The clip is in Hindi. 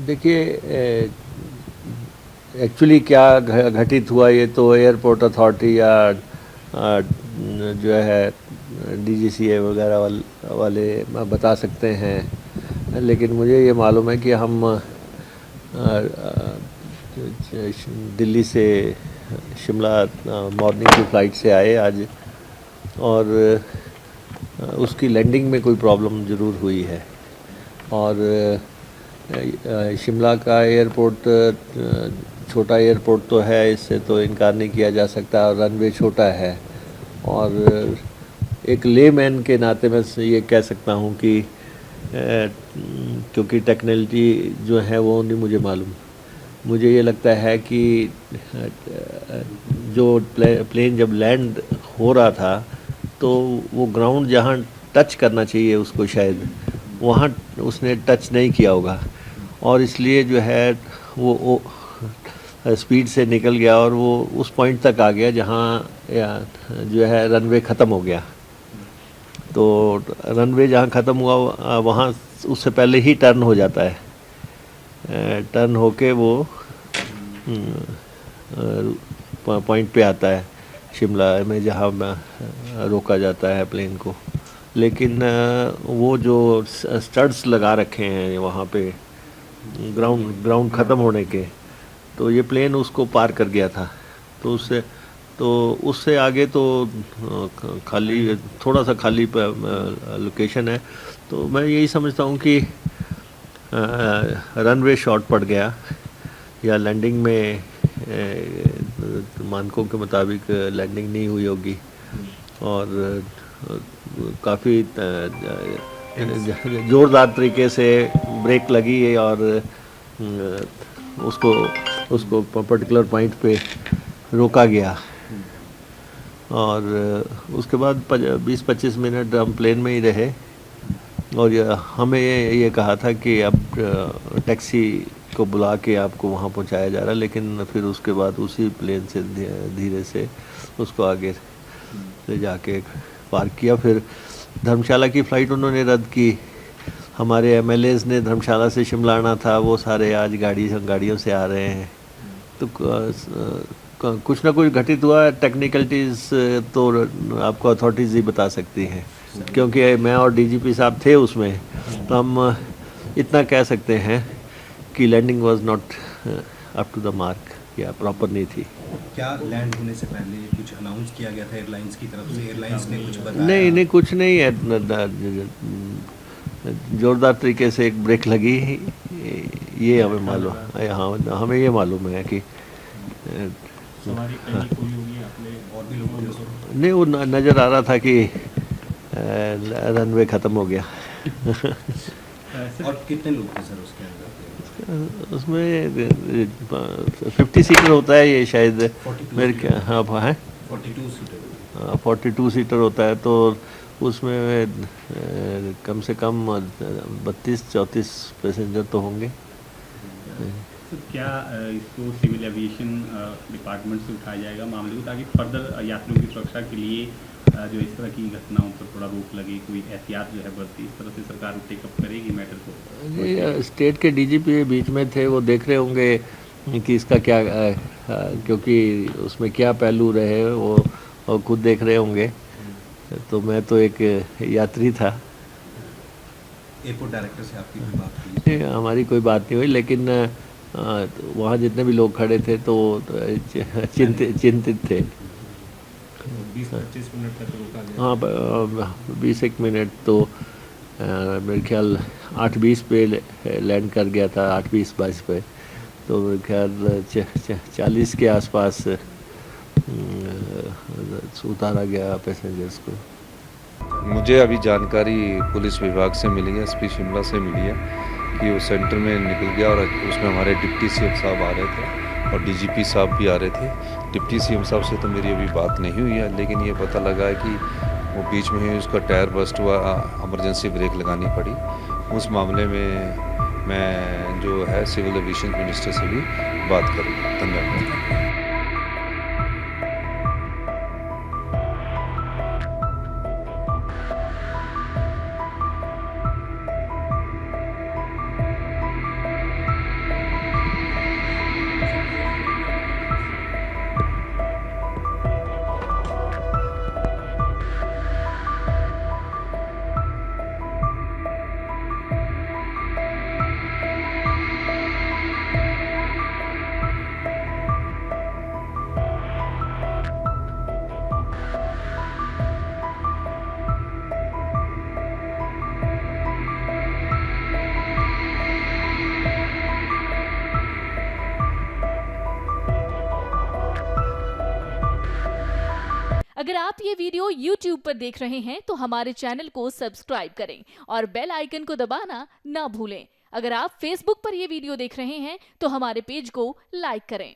देखिए, एक्चुअली क्या घटित हुआ ये तो एयरपोर्ट अथॉरिटी या जो है डीजीसीए वगैरह वाले बता सकते हैं, लेकिन मुझे ये मालूम है कि हम दिल्ली से शिमला मॉर्निंग की फ़्लाइट से आए आज, और उसकी लैंडिंग में कोई प्रॉब्लम ज़रूर हुई है। और शिमला का एयरपोर्ट छोटा एयरपोर्ट तो है, इससे तो इनकार नहीं किया जा सकता, और रनवे छोटा है। और एक लेमैन के नाते मैं ये कह सकता हूँ कि क्योंकि टेक्नोलॉजी जो है वो नहीं मुझे मालूम, मुझे ये लगता है कि जो प्लेन जब लैंड हो रहा था तो वो ग्राउंड जहाँ टच करना चाहिए उसको, शायद वहाँ उसने टच नहीं किया होगा, और इसलिए जो है वो स्पीड से निकल गया और वो उस पॉइंट तक आ गया जहाँ जो है रनवे ख़त्म हो गया। तो रनवे जहाँ ख़त्म हुआ वहाँ उससे पहले ही टर्न हो जाता है, टर्न होके वो पॉइंट पे आता है शिमला में जहाँ रोका जाता है प्लेन को। लेकिन वो जो स्टड्स लगा रखे हैं वहाँ पे ग्राउंड ख़त्म होने के, तो ये प्लेन उसको पार कर गया था। तो उससे आगे तो खाली, थोड़ा सा खाली लोकेशन है। तो मैं यही समझता हूँ कि रनवे शॉर्ट पड़ गया, या लैंडिंग में मानकों के मुताबिक लैंडिंग नहीं हुई होगी, और काफ़ी ज़ोरदार तरीके से ब्रेक लगी और उसको पर्टिकुलर पॉइंट पे रोका गया। और उसके बाद 20-25 मिनट हम प्लेन में ही रहे, और हमें ये कहा था कि अब टैक्सी को बुला के आपको वहाँ पहुँचाया जा रहा है, लेकिन फिर उसके बाद उसी प्लेन से धीरे से उसको आगे ले जाके पार्क किया। फिर धर्मशाला की फ़्लाइट उन्होंने रद्द की। हमारे एमएलएज ने धर्मशाला से शिमला आना था, वो सारे आज गाड़ियों से आ रहे हैं। तो कुछ ना कुछ घटित हुआ। टेक्निकलिटीज़ तो आपको अथॉरिटीज़ ही बता सकती हैं, क्योंकि मैं और डीजीपी साहब थे उसमें। तो हम इतना कह सकते हैं कि landing was not up to the mark, या प्रॉपर नहीं थी। क्या लैंड होने से पहले कुछ अनाउंस किया गया था एयरलाइंस की तरफ से? एयरलाइंस ने कुछ बताया? नहीं, कुछ नहीं है। ज़ोरदार तरीके से एक ब्रेक लगी, ये हमें मालूम है। हाँ, हमें ये मालूम है कि नहीं, वो नज़र आ रहा था कि रनवे ख़त्म हो गया। और कितने लोग थे सर उसके अंदर? उसमें 50 सीटर होता है ये शायद, मेरे क्या, हाँ है 42 सीटर। 42 सीटर होता है, तो उसमें कम से कम 32-34 पैसेंजर तो होंगे। तो क्या इसको सिविल एविएशन डिपार्टमेंट से उठाया जाएगा मामले को, ताकि फर्दर यात्रियों की सुरक्षा के लिए जो इस तरह की घटनाओं पर थोड़ा रोक लगे, कोई एहतियात जो है बरती, इस तरह से सरकार टेकअप करेगी मैटर को? ये स्टेट के डीजीपी बीच में थे, वो देख रहे होंगे कि इसका क्या क्योंकि उसमें क्या पहलू रहे वो खुद देख रहे होंगे। तो मैं तो एक यात्री था। एयरपोर्ट डायरेक्टर से आपकी कोई बात हुई? हमारी कोई बात नहीं हुई, लेकिन वहाँ जितने भी लोग खड़े थे तो चिंतित थे। 20-25 मिनट तक रोका गया? हाँ, 20-1 मिनट तो मेरे ख्याल 8:20 पे लैंड कर गया था, 8:20-22 पे। तो मेरे ख्याल 40 के आसपास उतारा गया पैसेंजर्स को। मुझे अभी जानकारी पुलिस विभाग से मिली है, एसपी शिमला से मिली है कि वो सेंटर में निकल गया, और उसमें हमारे डिप्टी सीएम साहब आ रहे थे और डीजीपी साहब भी आ रहे थे। डिप्टी सीएम साहब से तो मेरी अभी बात नहीं हुई है, लेकिन ये पता लगा है कि वो बीच में ही उसका टायर बस्ट हुआ, इमरजेंसी ब्रेक लगानी पड़ी। उस मामले में मैं जो है सिविल एविएशन मिनिस्टर से भी बात करूँगा। धन्यवाद। अगर आप ये वीडियो YouTube पर देख रहे हैं तो हमारे चैनल को सब्सक्राइब करें और बेल आइकन को दबाना ना भूलें। अगर आप Facebook पर ये वीडियो देख रहे हैं तो हमारे पेज को लाइक करें।